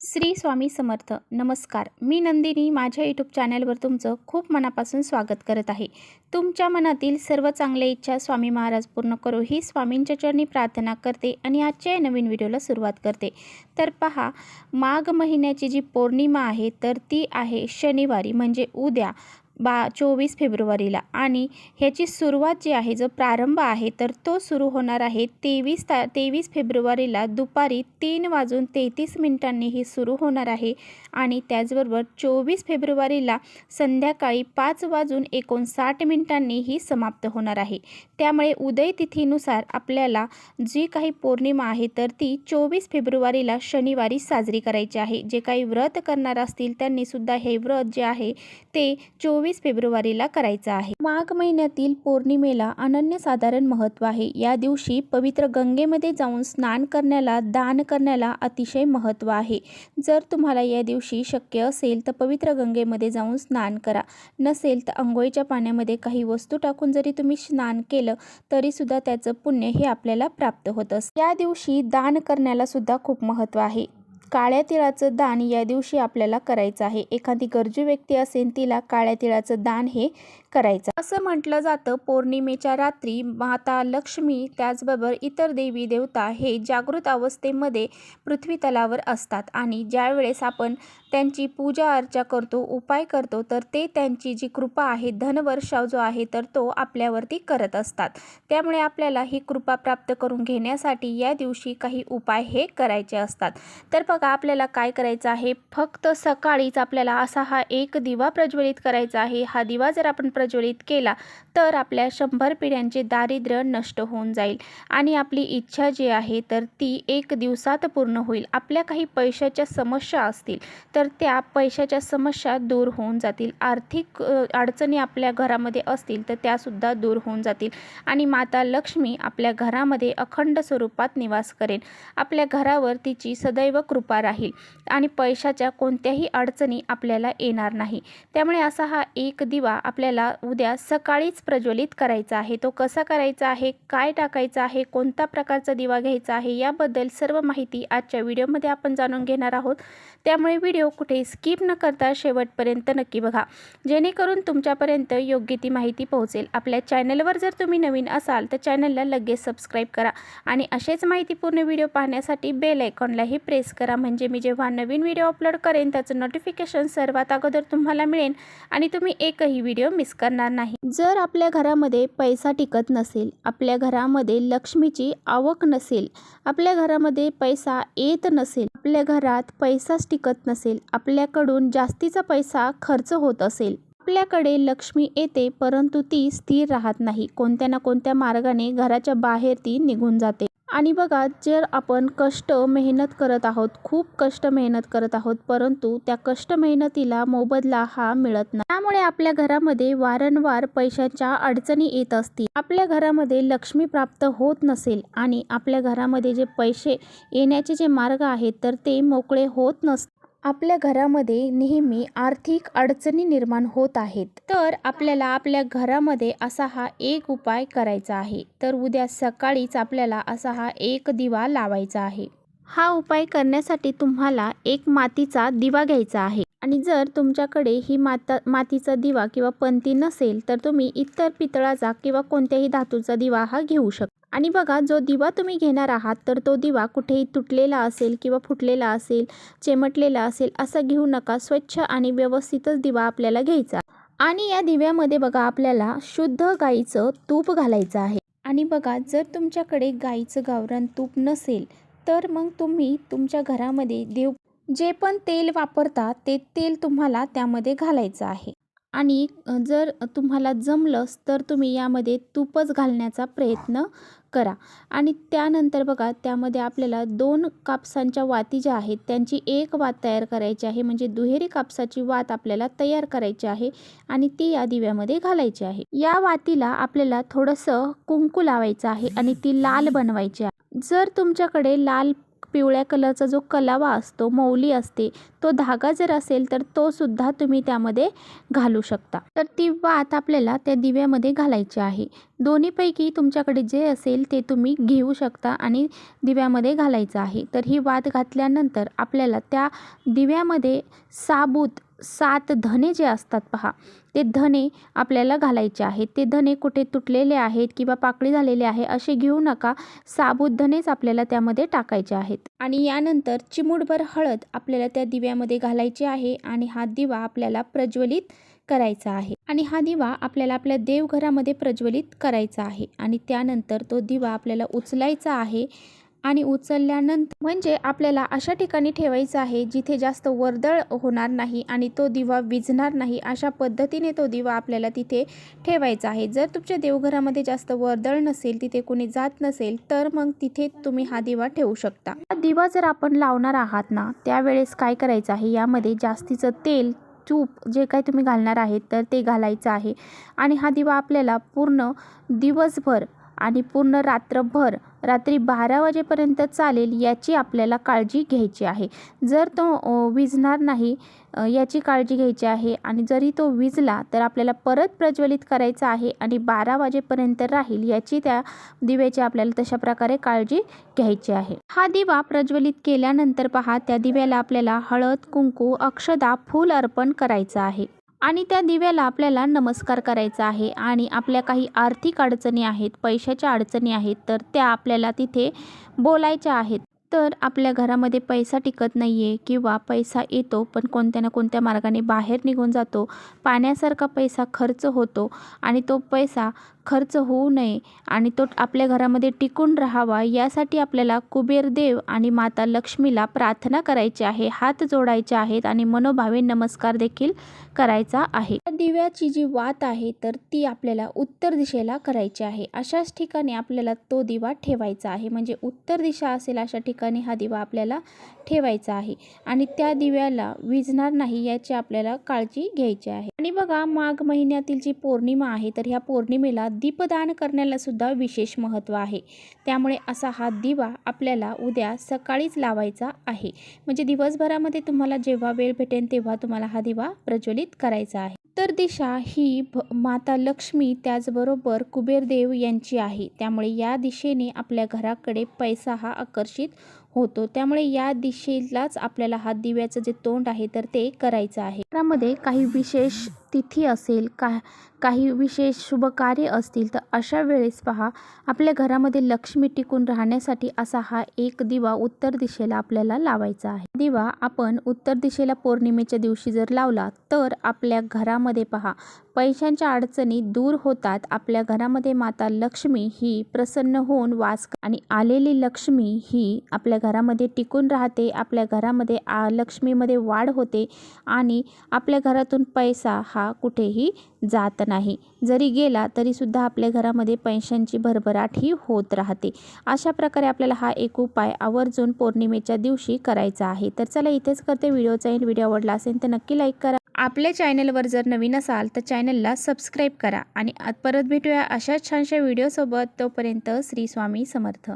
श्री स्वामी समर्थ. नमस्कार, मी नंदिनी माझ्या यूट्यूब चॅनलवर तुमचं खूप मनापासून स्वागत करत आहे. तुमच्या मनातील सर्व चांगल्या इच्छा स्वामी महाराज पूर्ण करो ही स्वामींच्या चरणी प्रार्थना करते आणि आजच्या या नवीन व्हिडिओला सुरुवात करते. तर पहा, माघ महिन्याची जी पौर्णिमा आहे तर ती आहे शनिवारी, म्हणजे उद्या 24 फेब्रुवारीला. आणि ह्याची सुरुवात जी आहे, जो प्रारंभ आहे तर तो सुरू होणार आहे 23 फेब्रुवारीला दुपारी 3:33 ही सुरू होणार आहे. आणि त्याचबरोबर 24 फेब्रुवारीला संध्याकाळी 5:59 ही समाप्त होणार आहे. त्यामुळे उदय तिथीनुसार आपल्याला जी काही पौर्णिमा आहे तर ती 24 फेब्रुवारीला शनिवारी साजरी करायची आहे. जे काही व्रत करणार असतील त्यांनी सुद्धा हे व्रत जे आहे ते 24 फेब्रुवारीला करायचं आहे. माघ महिन्यातील पौर्णिमेला अनन्यसाधारण महत्त्व आहे. या दिवशी पवित्र गंगेमध्ये जाऊन स्नान करण्याला, दान करण्याला अतिशय महत्त्व आहे. जर तुम्हाला या दिवशी शक्य असेल तर पवित्र गंगेमध्ये जाऊन स्नान करा. नसेल तर अंघोळीच्या पाण्यामध्ये काही वस्तू टाकून जरी तुम्ही स्नान केलं तरी सुद्धा त्याचं पुण्य हे आपल्याला प्राप्त होत असतं. या दिवशी दान करण्याला सुद्धा खूप महत्त्व आहे. काळ्या तिळाचं दान या दिवशी आपल्याला करायचं आहे. एखादी गरजू व्यक्ती असेल तिला काळ्या तिळाचं दान हे करायचं. असं म्हटलं जातं, पौर्णिमेच्या रात्री माता लक्ष्मी त्याचबरोबर इतर देवी देवता हे जागृत अवस्थेमध्ये पृथ्वी तलावर असतात. आणि ज्यावेळेस आपण त्यांची पूजा अर्चा करतो, उपाय करतो, तर ते त्यांची जी कृपा आहे, धनवर्षाव जो आहे तर तो आपल्यावरती करत असतात. त्यामुळे आपल्याला ही कृपा प्राप्त करून घेण्यासाठी या दिवशी काही उपाय हे करायचे असतात. तर बघा, आपल्याला काय करायचं आहे, फक्त सकाळीच आपल्याला असा हा एक दिवा प्रज्वलित करायचा आहे. हा दिवा जर आपण प्रज्वलित केला तर आपल्या 100 पिढ्यांचे दारिद्र्य नष्ट होऊन जाईल आणि आपली इच्छा जी आहे तर ती 1 दिवसात पूर्ण होईल. आपल्या काही पैशाच्या समस्या असतील तर त्या पैशाच्या समस्या दूर होऊन जातील. आर्थिक अडचणी आपल्या घरामध्ये असतील तर त्यासुद्धा दूर होऊन जातील. आणि माता लक्ष्मी आपल्या घरामध्ये अखंड स्वरूपात निवास करेल. आपल्या घरावर तिची सदैव कृपा राहील आणि पैशाच्या कोणत्याही अडचणी आपल्याला येणार नाही. त्यामुळे असा हा एक दिवा आपल्याला उद्या सकाळीच प्रज्वलित करायचा आहे. तो कसा करायचा आहे, काय टाकायचं आहे, कोणत्या प्रकारचा दिवा घ्यायचा आहे, याबद्दल सर्व माहिती आजच्या व्हिडिओमध्ये आपण जाणून घेणार आहोत. त्यामुळे व्हिडिओ कुठे स्किप न करता शेवटपर्यंत नक्की बघा, जेणेकरून तुमच्यापर्यंत योग्य ती माहिती पोहोचेल. आपल्या चॅनलवर जर तुम्ही नवीन असाल तर चॅनलला लगेच सबस्क्राईब करा आणि असेच माहितीपूर्ण व्हिडिओ पाहण्यासाठी बेल आयकॉनलाही प्रेस करा, म्हणजे मी जेव्हा नवीन व्हिडिओ अपलोड करेन त्याचं नोटिफिकेशन सर्वात अगोदर तुम्हाला मिळेल आणि तुम्ही एकही व्हिडिओ मिस करणार नाही. जर आपल्या घरामध्ये पैसा टिकत नसेल, आपल्या घरामध्ये लक्ष्मीची आवक नसेल, आपल्या घरामध्ये पैसा येत नसेल, आपल्या घरात पैसाच टिकत नसेल, आपल्याकडून जास्तीचा पैसा खर्च होत असेल, आपल्याकडे लक्ष्मी येते परंतु ती स्थिर राहत नाही, कोणत्या ना कोणत्या मार्गाने घराच्या बाहेर ती निघून जाते. आणि बघा, जर आपण कष्ट मेहनत करत आहोत, खूप कष्ट मेहनत करत आहोत, परंतु त्या कष्ट मेहनतीला मोबदला हा मिळत नाही. त्यामुळे आपल्या घरामध्ये वारंवार पैशाच्या अडचणी येत असतील, आपल्या घरामध्ये लक्ष्मी प्राप्त होत नसेल आणि आपल्या घरामध्ये जे पैसे येण्याचे जे मार्ग आहेत तर ते मोकळे होत नसतील, आपल्या घरामध्ये नेहमी आर्थिक अडचणी निर्माण होत आहेत, तर आपल्याला आपल्या घरामध्ये असा हा एक उपाय करायचा आहे. तर उद्या सकाळीच आपल्याला असा हा एक दिवा लावायचा आहे. हा उपाय करण्यासाठी तुम्हाला एक मातीचा दिवा घ्यायचा आहे. आणि जर तुमच्याकडे ही मातीचा दिवा किंवा पंती नसेल तर तुम्ही इतर पितळाचा किंवा कोणत्याही धातूचा दिवा हा घेऊ शकता. आणि बघा, जो दिवा तुम्ही घेणार आहात तर तो दिवा कुठेही तुटलेला असेल किंवा फुटलेला असेल, चिमटलेला असेल असं घेऊ नका. स्वच्छ आणि व्यवस्थितच दिवा आपल्याला घ्यायचा. आणि या दिव्यामध्ये बघा, आपल्याला शुद्ध गाईचं तूप घालायचं आहे. आणि बघा, जर तुमच्याकडे गाईचं गावरान तूप नसेल तर मग तुम्ही तुमच्या घरामध्ये जे पण तेल वापरता ते तेल तुम्हाला त्यामध्ये घालायचं आहे. आणि जर तुम्हाला जमलंच तर तुम्ही यामध्ये तूपच घालण्याचा प्रयत्न करा. आणि त्यानंतर बघा, त्यामध्ये आपल्याला 2 कापसांच्या वाती ज्या आहेत त्यांची एक वात तयार करायची आहे, म्हणजे दुहेरी कापसाची वात आपल्याला तयार करायची आहे आणि ती या दिव्यामध्ये घालायची आहे. या वातीला आपल्याला थोडंसं कुंकू लावायचं आहे आणि ती लाल बनवायची आहे. जर तुमच्याकडे लाल पिवळ्या कलरचा जो कलावा असतो, मौली असते, तो धागा जर असेल तर तो सुद्धा तुम्ही त्यामध्ये घालू शकता. तर ती वात आपल्याला त्या दिव्यामध्ये घालायची आहे. दोन्हीपैकी तुमच्याकडे जे असेल ते तुम्ही घेऊ शकता आणि दिव्यामध्ये घालायचं आहे. तर ही वात घातल्यानंतर आपल्याला त्या दिव्यामध्ये साबूत 7 धणे जे असतात पहा, ते धणे आपल्याला घालायचे आहेत. ते धणे कुठे तुटलेले आहेत किंवा पाकळी झालेले आहे असे घेऊ नका. साबूत धणेच आपल्याला त्यामध्ये टाकायचे आहेत. आणि यानंतर चिमूटभर हळद आपल्याला त्या दिव्यामध्ये घालायची आहे आणि हा दिवा आपल्याला प्रज्वलित करायचा आहे. आणि हा दिवा आपल्याला आपल्या देवघरामध्ये प्रज्वलित करायचा आहे. आणि त्यानंतर तो दिवा आपल्याला उचलायचा आहे आणि उचलल्यानंतर म्हणजे आपल्याला अशा ठिकाणी ठेवायचा आहे जिथे जास्त वर्दळ होणार नाही आणि तो दिवा विझणार नाही. अशा पद्धतीने तो दिवा आपल्याला तिथे ठेवायचा आहे. जर तुमच्या देवघरामध्ये जास्त वर्दळ नसेल, तिथे कोणी जात नसेल, तर मग तिथे तुम्ही हा दिवा ठेवू शकता. हा दिवा जर आपण लावणार आहात ना, त्यावेळेस काय करायचं आहे, यामध्ये जास्तीचं तेल, तूप जे काही तुम्ही घालणार आहेत तर ते घालायचं आहे. आणि हा दिवा आपल्याला पूर्ण दिवसभर आणि पूर्ण रात्रभर, रात्री 12 वाजेपर्यंत चालेल याची आपल्याला काळजी घ्यायची आहे. जर तो विझणार नाही याची काळजी घ्यायची आहे. आणि जरी तो विझला तर आपल्याला परत प्रज्वलित करायचा आहे आणि 12 वाजेपर्यंत राहील याची त्या दिव्याची आपल्याला तशा प्रकारे काळजी घ्यायची आहे. हा दिवा प्रज्वलित केल्यानंतर पहा, त्या दिव्याला आपल्याला हळद, कुंकू, अक्षदा, फूल अर्पण करायचं आहे. आणि त्या दिव्याला आपल्याला नमस्कार करायचा आहे. आणि आपल्या काही आर्थिक अडचणी आहेत, पैशाच्या अडचणी आहेत, तर त्या आपल्याला तिथे बोलायच्या आहेत. तर आपल्या घरामध्ये पैसा टिकत नाही आहे किंवा पैसा येतो पण कोणत्या ना कोणत्या मार्गाने बाहेर निघून जातो, पाण्यासारखा पैसा खर्च होतो आणि तो पैसा खर्च होऊ नये आणि तो आपल्या घरामध्ये टिकून राहावा, यासाठी आपल्याला कुबेरदेव आणि माता लक्ष्मीला प्रार्थना करायची आहे, हात जोडायचे आहेत आणि मनोभावे नमस्कार देखील करायचा आहे. दिव्याची जी वात आहे तर ती आपल्याला उत्तर दिशेला करायची आहे. अशाच ठिकाणी आपल्याला तो दिवा ठेवायचा आहे. म्हणजे उत्तर दिशा असेल अशा ठिकाणी हा दिवा आपल्याला ठेवायचा आहे. आणि त्या दिव्याला विझणार नाही याची आपल्याला काळजी घ्यायची आहे. आणि बघा, माघ महिन्यातील जी पौर्णिमा आहे तर ह्या पौर्णिमेला दीपदान करण्याला सुद्धा विशेष महत्त्व आहे. त्यामुळे असा हा दिवा आपल्याला उद्या सकाळीच लावायचा आहे. म्हणजे दिवसभरामध्ये तुम्हाला जेव्हा वेळ भेटेल तेव्हा तुम्हाला हा दिवा प्रज्वलित करायचा आहे. उत्तर दिशा ही माता लक्ष्मी त्याचबरोबर कुबेरदेव यांची आहे. त्यामुळे या दिशेने आपल्या घराकडे पैसा हा आकर्षित होतो. त्यामुळे या दिशेलाच आपल्याला हा दिव्याचं जे तोंड आहे तर ते करायचं आहे. त्यामध्ये काही विशेष तिथी असेल, काही विशेष शुभ कार्य असतील तर अशा वेळेस पहा, आपल्या घरामध्ये लक्ष्मी टिकून राहण्यासाठी असा हा एक दिवा उत्तर दिशेला आपल्याला लावायचा आहे. दिवा आपण उत्तर दिशेला पौर्णिमेच्या दिवशी जर लावला तर आपल्या घरामध्ये पहा, पैशांच्या अडचणी दूर होतात. आपल्या घरामध्ये माता लक्ष्मी ही प्रसन्न होऊन वास आणि आलेली लक्ष्मी ही आपल्या घरामध्ये टिकून राहते. आपल्या घरामध्ये लक्ष्मीमध्ये वाढ होते आणि आपल्या घरातून पैसा हा कुठेही जात नाही. जरी गेला तरी सुद्धा आपल्या घरामध्ये पैशांची भरभराट ही होत राहते. अशा प्रकारे आपल्याला हा एक उपाय आवर्जून पौर्णिमेच्या दिवशी करायचा आहे. तर चला इथेच करते. व्हिडिओचा व्हिडिओ आवडला असेल तर नक्की लाईक करा. आपल्या चॅनलवर जर नवीन असाल तर चॅनलला सबस्क्राईब करा आणि परत भेटूया अशाच छानशा व्हिडिओसोबत. तोपर्यंत श्री स्वामी समर्थ.